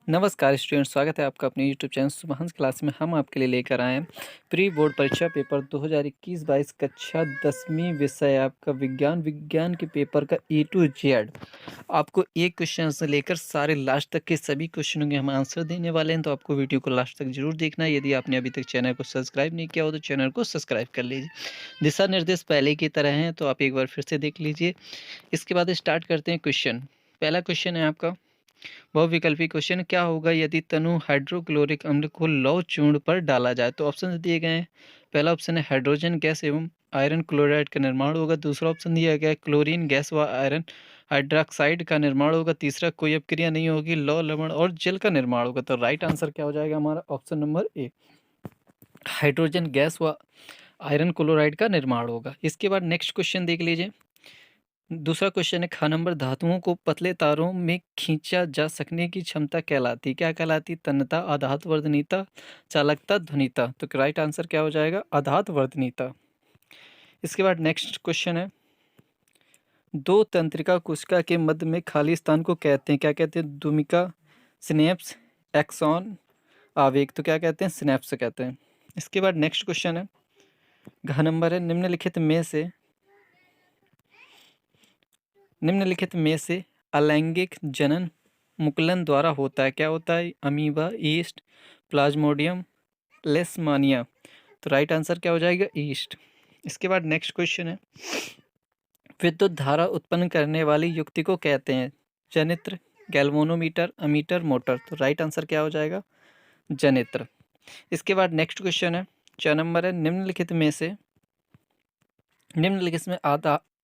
नमस्कार स्टूडेंट, स्वागत है आपका अपने यूट्यूब चैनल सुबहांस क्लास में। हम आपके लिए लेकर आए हैं प्री बोर्ड परीक्षा पेपर 2021-22 कक्षा 10वीं विषय आपका विज्ञान के पेपर का ए टू जेड। आपको एक क्वेश्चन से लेकर सारे लास्ट तक के सभी क्वेश्चनों के हम आंसर देने वाले हैं, तो आपको वीडियो को लास्ट तक जरूर देखना है। यदि आपने अभी तक चैनल को सब्सक्राइब नहीं किया हो तो चैनल को सब्सक्राइब कर लीजिए। दिशा निर्देश पहले की तरह हैं, तो आप एक बार फिर से देख लीजिए। इसके बाद स्टार्ट करते हैं क्वेश्चन। पहला क्वेश्चन है आपका बहुविकल्पी क्वेश्चन, क्या होगा यदि तनु हाइड्रोक्लोरिक अम्ल को लौह चूर्ण पर डाला जाए? तो ऑप्शन दिए गए हैं। पहला ऑप्शन है हाइड्रोजन गैस एवं आयरन क्लोराइड का निर्माण होगा। दूसरा ऑप्शन दिया गया है क्लोरीन गैस व आयरन हाइड्रोक्साइड का निर्माण होगा। तीसरा कोई अपक्रिया नहीं होगी, लौह लवण और जल का निर्माण होगा। तो राइट आंसर क्या हो जाएगा हमारा? Option number A, hydrogen gas व आयरन क्लोराइड का निर्माण होगा। इसके बाद नेक्स्ट क्वेश्चन देख लीजिए। दूसरा क्वेश्चन है, ख नंबर, धातुओं को पतले तारों में खींचा जा सकने की क्षमता कहलाती, क्या कहलाती? तन्यता, आधात वर्धनीयता, चालकता, ध्वनिता। तो राइट आंसर क्या हो जाएगा? आधात वर्धनीयता। इसके बाद नेक्स्ट क्वेश्चन है, दो तंत्रिका कोशिका के मध्य में खाली स्थान को कहते हैं, क्या कहते हैं? द्विमिका, सिनेप्स, एक्सॉन, आवेग। तो क्या कहते हैं? सिनेप्स कहते हैं। इसके बाद नेक्स्ट क्वेश्चन है, घ नंबर है, निम्नलिखित में से अलैंगिक जनन मुकुलन द्वारा होता है, क्या होता है? Amoeba, east, Plasmodium, लेशमानिया। तो राइट आंसर क्या हो जाएगा? ईस्ट। इसके बाद नेक्स्ट क्वेश्चन है, विद्युत धारा उत्पन्न करने वाली युक्ति को कहते हैं? जनित्र, गैल्वेनोमीटर, अमीटर, मोटर। तो राइट आंसर क्या हो जाएगा? जनित्र। इसके बाद नेक्स्ट क्वेश्चन है, 4 नंबर है, निम्नलिखित में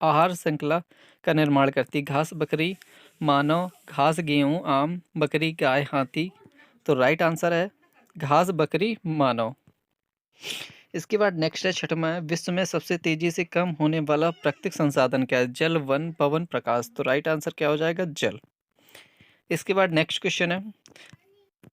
आहार श्रृंखला का निर्माण करती, घास बकरी, मानव, घास गेहूं, आम, बकरी, गाय, हाथी। तो राइट आंसर है घास बकरी मानव। इसके बाद नेक्स्ट है, छठवां है, विश्व में सबसे तेजी से कम होने वाला प्राकृतिक संसाधन क्या है? जल, वन, पवन, प्रकाश। तो राइट आंसर क्या हो जाएगा? जल। इसके बाद नेक्स्ट क्वेश्चन है,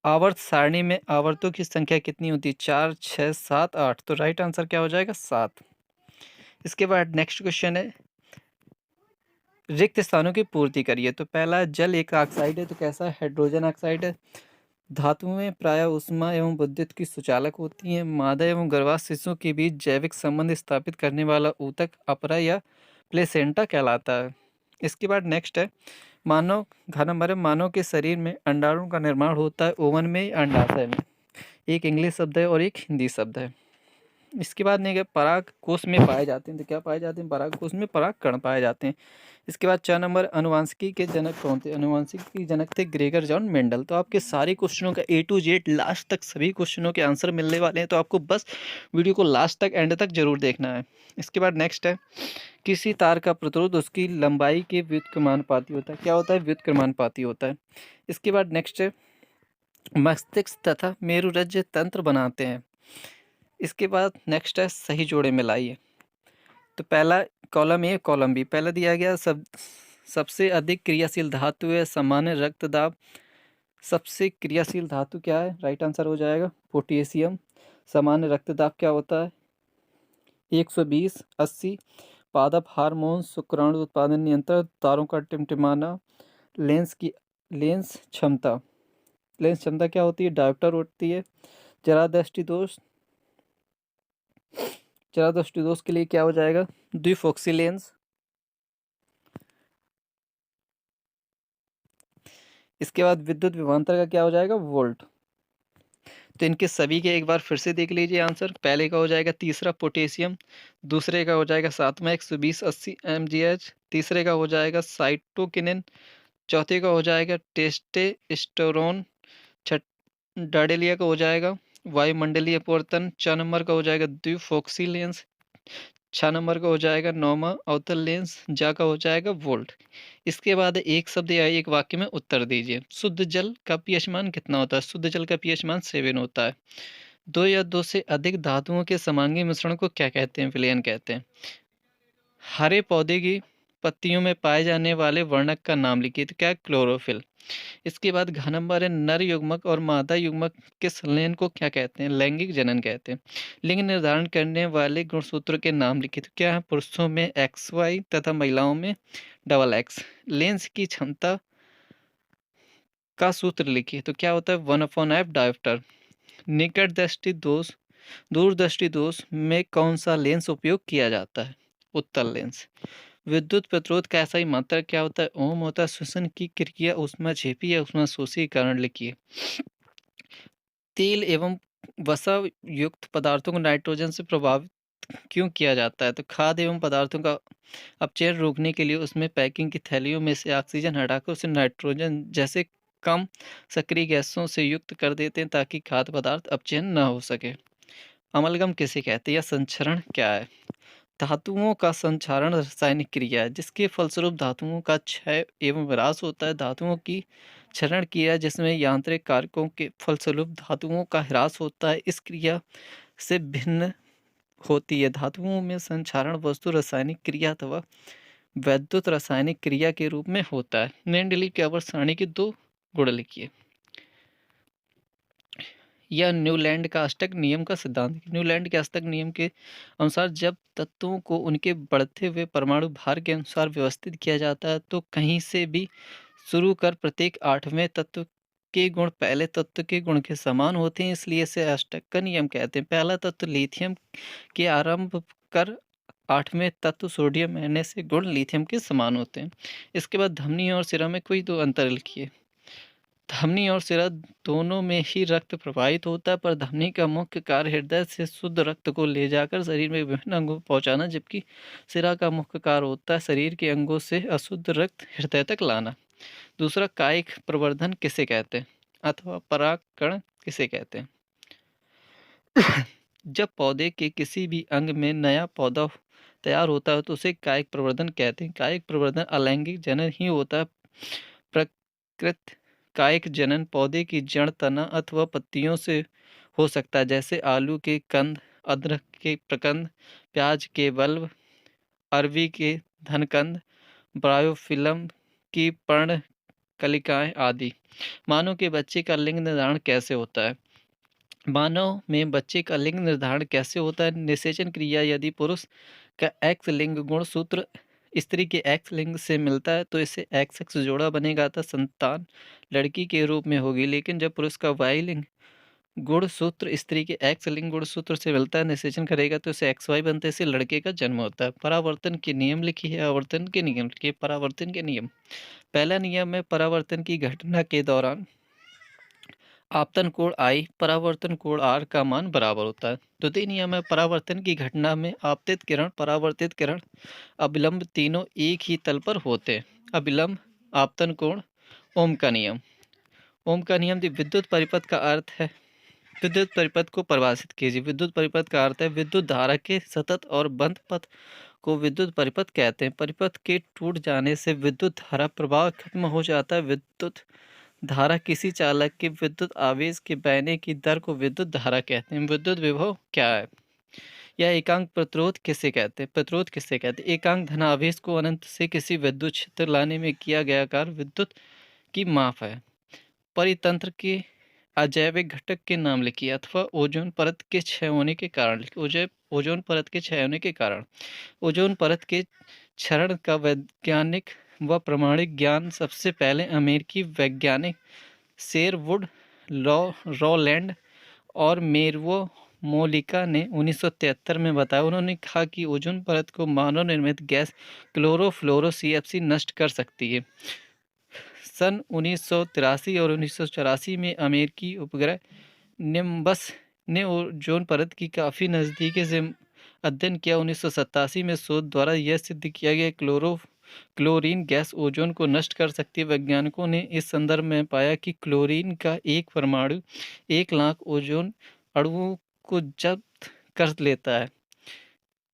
आवर्त सारणी में आवर्तों की संख्या कितनी होती है? 4, 6, 7, 8। तो राइट आंसर क्या हो जाएगा? 7। इसके बाद नेक्स्ट क्वेश्चन है, रिक्त स्थानों की पूर्ति करिए। तो पहला जल एक ऑक्साइड है, तो कैसा है? हाइड्रोजन ऑक्साइड है। धातुएं प्रायः ऊष्मा एवं विद्युत की सुचालक होती हैं। मादा एवं गर्भाश शिशु के बीच जैविक संबंध स्थापित करने वाला ऊतक अपरा या प्लेसेंटा कहलाता है। इसके बाद नेक्स्ट है, घ नंबर है, मानव के शरीर में अंडाणु का निर्माण होता है ओवन में या अंडाशय में। एक इंग्लिश शब्द है और एक हिंदी शब्द है। इसके बाद नहीं, पराग कोष में पाए जाते हैं। तो क्या पाए जाते हैं? पराग कोष में पराग कण पाए जाते हैं। इसके बाद 4 नंबर, अनुवांशिकी के जनक कौन थे? अनुवांशिकी के जनक थे ग्रेगर जॉन मेंडल। तो आपके सारे क्वेश्चनों का ए टू जेड लास्ट तक सभी क्वेश्चनों के आंसर मिलने वाले हैं, तो आपको बस वीडियो को लास्ट तक, एंड तक जरूर देखना है। इसके बाद नेक्स्ट है, किसी तार का प्रतिरोध उसकी लंबाई के व्युत्क्रमानुपाती होता है, क्या होता है? व्युत्क्रमानुपाती होता है। इसके बाद नेक्स्ट है, मस्तिष्क तथा मेरुरज्ज तंत्र बनाते हैं। इसके बाद नेक्स्ट है, सही जोड़े मिलाइए। तो पहला कॉलम ए, कॉलम बी, पहला दिया गया सबसे अधिक क्रियाशील धातु है सामान्य रक्तदाब। सबसे क्रियाशील धातु क्या है? राइट आंसर हो जाएगा पोटेशियम। सामान्य रक्तदाब क्या होता है? 120, 80। पादप हार्मोन, शुक्राणु उत्पादन नियंत्रण, तारों का टिमटिमाना, लेंस क्षमता क्या होती है? डायोप्टर होती है। जरा दृष्टि दोष के लिए क्या हो जाएगा? द्विफोक्सी लेंस। इसके बाद विद्युत विभवांतर का क्या हो जाएगा? वोल्ट। तो इनके सभी के एक बार फिर से देख लीजिए आंसर। पहले का हो जाएगा तीसरा पोटेशियम, दूसरे का हो जाएगा 7वां 120 80 mgh, तीसरे का हो जाएगा साइटोकिनिन, चौथे का हो जाएगा टेस्टोस्टेरोन, छठ डाडेलिया का हो जाएगा वायुमंडलीय अपवर्तन, 4 नंबर का हो जाएगा द्विफोक्सी लेंस, 6 नंबर का हो जाएगा नौमा अवतल लेंस, जा का हो जाएगा वोल्ट। इसके बाद एक शब्द या एक वाक्य में उत्तर दीजिए। शुद्ध जल का पीएच मान कितना होता है? शुद्ध जल का पीएच मान 7 होता है। दो या दो से अधिक धातुओं के समांगी मिश्रण को क्या कहते हैं? विलयन कहते हैं। हरे पौधे की पत्तियों में पाए जाने वाले वर्णक का नाम लिखिए। तो क्या? क्लोरोफिल। इसके बाद घ नंबर है, नर युग्मक और मादा युग्मक के संलयन को क्या कहते हैं? लैंगिक जनन कहते हैं। लिंग निर्धारण करने वाले गुणसूत्र के नाम लिखिए। तो क्या है? पुरुषों में XY तथा महिलाओं में XX। लेंस की क्षमता का सूत्र लिखिए। तो क्या होता है 1/f डायोप्टर। निकट दृष्टि दोष दूरदृष्टि दोष में कौन सा लेंस उपयोग किया जाता है? उत्तल लेंस। विद्युत प्रतिरोध का ऐसा ही मात्रक क्या होता है? ओम होता है। श्वसन की क्रिया ऊष्माक्षेपी या ऊष्माशोषी कारण लिखिए। तेल एवं वसा युक्त पदार्थों को नाइट्रोजन से प्रभावित क्यों किया जाता है? तो खाद्य एवं पदार्थों का अपचयन रोकने के लिए उसमें पैकिंग की थैलियों में से ऑक्सीजन हटाकर उसे नाइट्रोजन जैसे कम सक्रिय गैसों से युक्त कर देते हैं ताकि खाद्य पदार्थ अपचयन न हो सके। अमलगम किसे कहते हैं या संचरण क्या है? धातुओं का संचारण रासायनिक क्रिया है जिसके फलस्वरूप धातुओं का क्षय एवं विनाश होता है। धातुओं की क्षरण क्रिया जिसमें यांत्रिक कारकों के फलस्वरूप धातुओं का ह्रास होता है, इस क्रिया से भिन्न होती है। धातुओं में संचारण वस्तु रासायनिक क्रिया अथवा वैद्युत रासायनिक क्रिया के रूप में होता है। मेंडलीव की आवर्त सारणी के 2 गुण लिखिए। यह न्यूलैंड का अष्टक नियम का सिद्धांत है। न्यूलैंड के अष्टक नियम के अनुसार जब तत्वों को उनके बढ़ते हुए परमाणु भार के अनुसार व्यवस्थित किया जाता है तो कहीं से भी शुरू कर प्रत्येक 8वें तत्व के गुण पहले तत्व के गुण के समान होते हैं, इसलिए इसे अष्टक का नियम कहते हैं। पहला तत्व लिथियम के आरंभ कर 8वें तत्व सोडियम Na से गुण लिथियम के समान होते हैं। इसके बाद धमनी और सिरा में कोई 2 अंतर लिखिए। धमनी और सिरा दोनों में ही रक्त प्रवाहित होता है, पर धमनी का मुख्य कार्य हृदय से शुद्ध रक्त को ले जाकर शरीर में विभिन्न अंगों को पहुंचाना, जबकि सिरा का मुख्य कार्य होता है शरीर के अंगों से अशुद्ध रक्त हृदय तक लाना। दूसरा, कायिक प्रवर्धन किसे कहते हैं अथवा परागकण किसे कहते हैं? जब पौधे के किसी भी अंग में नया पौधा तैयार होता है तो उसे कायिक प्रवर्धन कहते हैं। कायिक प्रवर्धन अलैंगिक जनन ही होता है। प्रकृत कायिक जनन पौधे की जड़, तना अथवा पत्तियों से हो सकता है, जैसे आलू के कंद, अदरक के प्रकंद, प्याज के बल्ब, अरवी के धनकंद, ब्रायोफिलम की पर्ण कलिकाएं आदि। मानव के बच्चे का लिंग निर्धारण कैसे होता है? मानव में बच्चे का लिंग निर्धारण कैसे होता है? निषेचन क्रिया यदि पुरुष का एक्स लिंग गुणसूत्र स्त्री के एक्स लिंग से मिलता है तो इसे एक्स एक्स जोड़ा बनेगा, अतः संतान लड़की के रूप में होगी। लेकिन जब पुरुष का वाई लिंग गुणसूत्र स्त्री के एक्स लिंग गुणसूत्र से मिलता है, निषेचन करेगा तो इसे एक्स वाई बनते, से लड़के का जन्म होता है। परावर्तन के नियम लिखिए। आवर्तन के नियम लिखिए। परावर्तन के नियम। पहला नियम है परावर्तन की घटना के दौरान आपतन कोण I परावर्तन कोण R का मान बराबर होता है। द्वितीय नियम है परावर्तन की घटना में आपतित किरण, परावर्तित किरण, अभिलंब तीनों एक ही तल पर होते हैं। अभिलंब, आपतन कोण। ओम का नियम। ओम का नियम विद्युत परिपथ का अर्थ है। विद्युत परिपथ को परिभाषित कीजिए। विद्युत परिपथ का अर्थ है विद्युत धारा के सतत और बंद पथ को विद्युत परिपथ कहते हैं। परिपथ के टूट जाने से विद्युत धारा प्रवाह खत्म हो जाता है। विद्युत धारा किसी चालक के विद्युत आवेश के बहने की दर को विद्युत धारा कहते हैं। विद्युत विभव क्या है? यह एकांक प्रतिरोध किसे कहते हैं? प्रतिरोध किसे कहते हैं? एकांक धनावेश को अनंत से किसी विद्युत क्षेत्र लाने में किया गया कार्य विद्युत की माप है। परितंत्र के अजैविक घटक के नाम लिखिए अथवा ओजोन परत के क्षय होने के कारण लिखिए। ओजोन परत के क्षय होने के कारण। ओजोन परत के क्षरण का वैज्ञानिक व प्रमाणिक ज्ञान सबसे पहले अमेरिकी वैज्ञानिक शेरवुड रॉलैंड और मेरवो मोलिका ने 1973 में बताया। उन्होंने कहा कि ओजोन परत को मानव निर्मित गैस क्लोरोफ्लोरो CFC नष्ट कर सकती है। सन 1983 और 1984 में अमेरिकी उपग्रह निम्बस ने ओजोन परत की काफ़ी नज़दीकी से अध्ययन किया। 1987 में शोध द्वारा यह सिद्ध किया गया क्लोरीन गैस ओजोन को नष्ट कर सकती है। वैज्ञानिकों ने इस संदर्भ में पाया कि क्लोरीन का एक परमाणु 1 लाख ओजोन अणुओं को जब्त कर लेता है।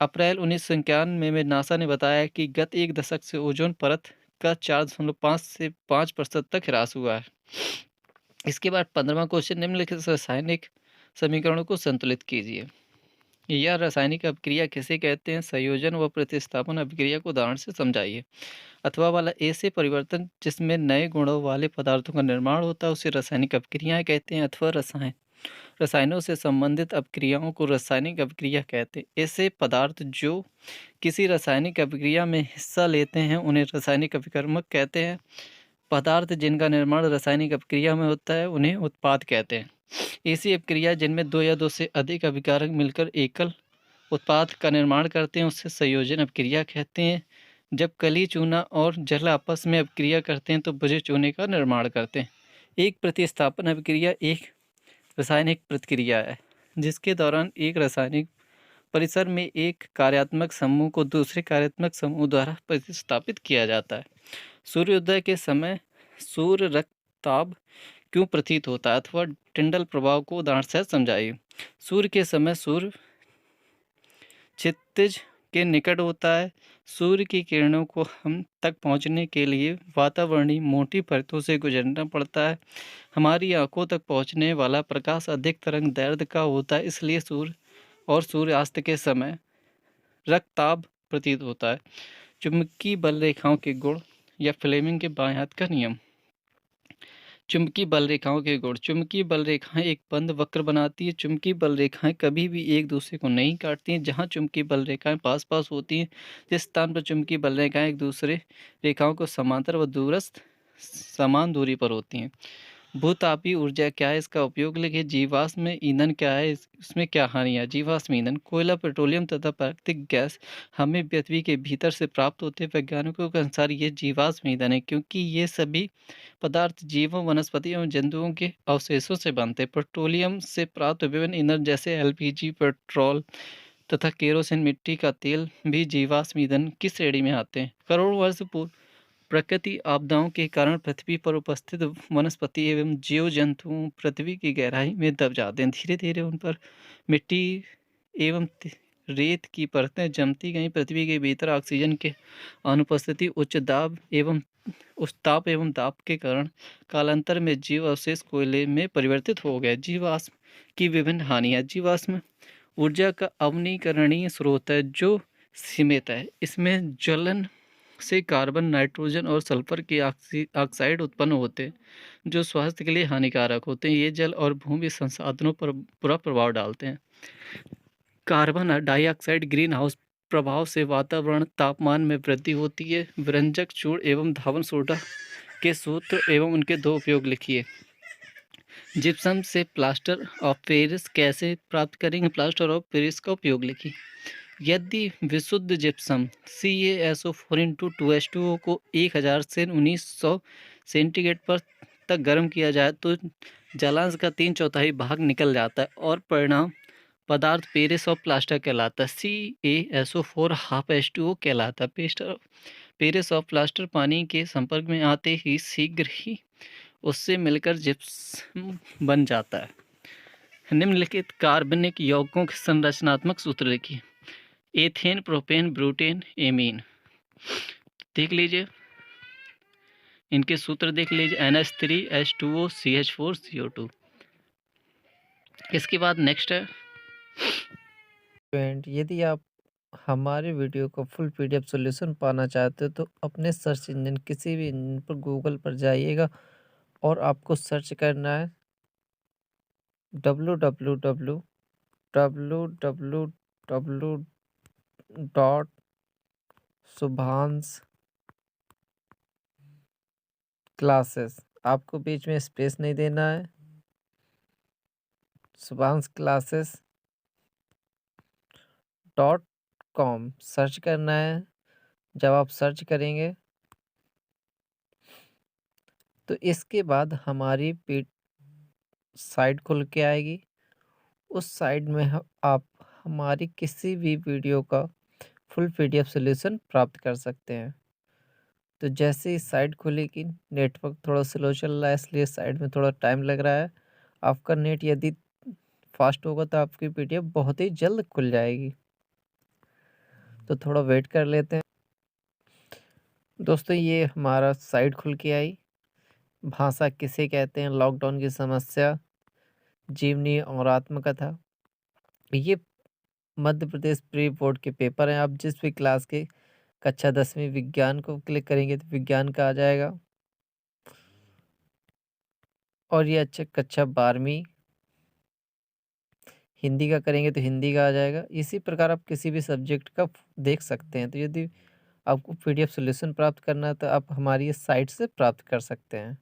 अप्रैल 1991 में नासा ने बताया कि गत 1 दशक से ओजोन परत का 4.5 से 5% तक ह्रास हुआ है। इसके बाद 15वां क्वेश्चन, निम्नलिखित रासायनिक समीकरणों को संतुलित कीजिए। यह रासायनिक अभिक्रिया किसे कहते हैं? संयोजन व प्रतिस्थापन अभिक्रिया को उदाहरण से समझाइए। अथवा वाला ऐसे परिवर्तन जिसमें नए गुणों वाले पदार्थों का निर्माण होता है उसे रासायनिक अभिक्रियाएं कहते हैं। अथवा रसायनों से संबंधित अभिक्रियाओं को रासायनिक अभिक्रिया कहते हैं। ऐसे पदार्थ जो किसी रासायनिक अभिक्रिया में हिस्सा लेते हैं उन्हें रासायनिक अभिकर्मक कहते हैं। पदार्थ जिनका निर्माण रासायनिक अपक्रिया में होता है उन्हें उत्पाद कहते हैं। ऐसी अपक्रिया जिनमें दो या दो से अधिक अभिकारक मिलकर एकल उत्पाद का निर्माण करते हैं उससे संयोजन अपक्रिया कहते हैं। जब कली चूना और जल आपस में अपक्रिया करते हैं तो बुझे चूने का निर्माण करते हैं। एक प्रतिस्थापन अपक्रिया एक रासायनिक प्रतिक्रिया है जिसके दौरान एक रासायनिक परिसर में एक कार्यात्मक समूह को दूसरे कार्यात्मक समूह द्वारा प्रतिस्थापित किया जाता है। सूर्योदय के समय सूर्य रक्तताप क्यों प्रतीत होता है अथवा टिंडल प्रभाव को उदाहरण से समझाइए। सूर्य के समय सूर्य क्षितिज के निकट होता है। सूर्य की किरणों को हम तक पहुंचने के लिए वातावरणीय मोटी परतों से गुजरना पड़ता है। हमारी आंखों तक पहुंचने वाला प्रकाश अधिक तरंग दैर्ध्य का होता है, इसलिए सूर्य और सूर्यास्त के समय रक्तताप प्रतीत होता है। चुंबकीय बल रेखाओं के गुण या फ्लेमिंग के बाएं हाथ का नियम। चुंबकीय बल रेखाओं के गुण। चुंबकीय बल रेखाएं एक बंद वक्र बनाती है। चुंबकीय बल रेखाएं कभी भी एक दूसरे को नहीं काटती हैं। जहां चुंबकीय बल रेखाएं पास पास होती हैं, जिस स्थान पर चुंबकीय बल रेखाएं एक दूसरे रेखाओं को समांतर व दूरस्थ समान दूरी पर होती हैं। भूतापीय ऊर्जा क्या है, इसका उपयोग लिखिए। जीवाश्म ईंधन क्या है, इसमें क्या हानियाँ। जीवाश्म ईंधन कोयला, पेट्रोलियम तथा प्राकृतिक गैस हमें पृथ्वी के भीतर से प्राप्त होते हैं। वैज्ञानिकों के अनुसार ये जीवाश्म ईंधन है क्योंकि ये सभी पदार्थ जीवों, वनस्पति एवं जंतुओं के अवशेषों से बनते हैं। पेट्रोलियम से प्राप्त विभिन्न ईंधन जैसे एलपीजी, पेट्रोल तथा केरोसिन, मिट्टी का तेल भी जीवाश्म ईंधन की श्रेणी में आते हैं। करोड़ों वर्ष पूर्व प्रकृति आपदाओं के कारण पृथ्वी पर उपस्थित वनस्पति एवं जीव जंतु पृथ्वी की गहराई में दब जाते हैं। धीरे धीरे उन पर मिट्टी एवं रेत की परतें जमती गईं। पृथ्वी के भीतर ऑक्सीजन के अनुपस्थिति, उच्च ताप एवं दाब के कारण कालांतर में जीव अवशेष कोयले में परिवर्तित हो गए। जीवाश्म की विभिन्न हानियाँ। जीवाश्म ऊर्जा का अवनीकरणीय स्रोत है जो सीमित है। इसमें ज्वलन से कार्बन, नाइट्रोजन और सल्फर के ऑक्साइड उत्पन्न होते हैं जो स्वास्थ्य के लिए हानिकारक होते हैं। ये जल और भूमि संसाधनों पर बुरा प्रभाव डालते हैं। कार्बन डाइऑक्साइड ग्रीन हाउस प्रभाव से वातावरण तापमान में वृद्धि होती है। व्यंजक, चूर्ण एवं धावन सोडा के सूत्र एवं उनके दो उपयोग लिखिए। जिप्सम से प्लास्टर ऑफ पेरिस कैसे प्राप्त करेंगे। प्लास्टर ऑफ पेरिस का उपयोग लिखिए। यदि विशुद्ध जिप्सम CaSO4 को 1000 से 1900 सेंटीग्रेड पर तक गर्म किया जाए तो जलांश का 3/4 भाग निकल जाता है और परिणाम पदार्थ पेरिस ऑफ प्लास्टर कहलाता है। CaSO4 हाफ H2O कहलाता है। पेरिस ऑफ प्लास्टर पानी के संपर्क में आते ही शीघ्र ही उससे मिलकर जिप्सम बन जाता है। निम्नलिखित कार्बनिक यौगिकों के संरचनात्मक सूत्र लिखिए। Ethane, propane, butane, amine. देख लीजिए, इनके सूत्र देख लीजिए। NH3, H2O, CH4, CO2। इसके बाद नेक्स्ट है फ्रेंड, यदि आप हमारे वीडियो का फुल PDF सॉल्यूशन पाना चाहते हो तो अपने सर्च इंजन किसी भी इंजन पर गूगल पर जाइएगा और आपको सर्च करना है www.शुभांश क्लासेस। आपको बीच में स्पेस नहीं देना है। शुभांश क्लासेस .com सर्च करना है। जब आप सर्च करेंगे तो इसके बाद हमारी साइट खुल के आएगी। उस साइट में आप हमारी किसी भी वीडियो का फुल PDF सॉल्यूशन प्राप्त कर सकते हैं। तो जैसे ही साइट खुलेगी, नेटवर्क थोड़ा स्लो चल रहा है इसलिए साइट में थोड़ा टाइम लग रहा है। आपका नेट यदि फास्ट होगा तो आपकी PDF बहुत ही जल्द खुल जाएगी। तो थोड़ा वेट कर लेते हैं। दोस्तों, ये हमारा साइट खुल के आई। भाषा किसे कहते हैं, लॉकडाउन की समस्या, जीवनी और आत्मकथा। ये मध्य प्रदेश प्री बोर्ड के पेपर हैं। आप जिस भी क्लास के कक्षा 10वीं विज्ञान को क्लिक करेंगे तो विज्ञान का आ जाएगा और ये अच्छा कक्षा 12वीं हिंदी का करेंगे तो हिंदी का आ जाएगा। इसी प्रकार आप किसी भी सब्जेक्ट का देख सकते हैं। तो यदि आपको पीडीएफ सॉल्यूशन प्राप्त करना है तो आप हमारी इस साइट से प्राप्त कर सकते हैं।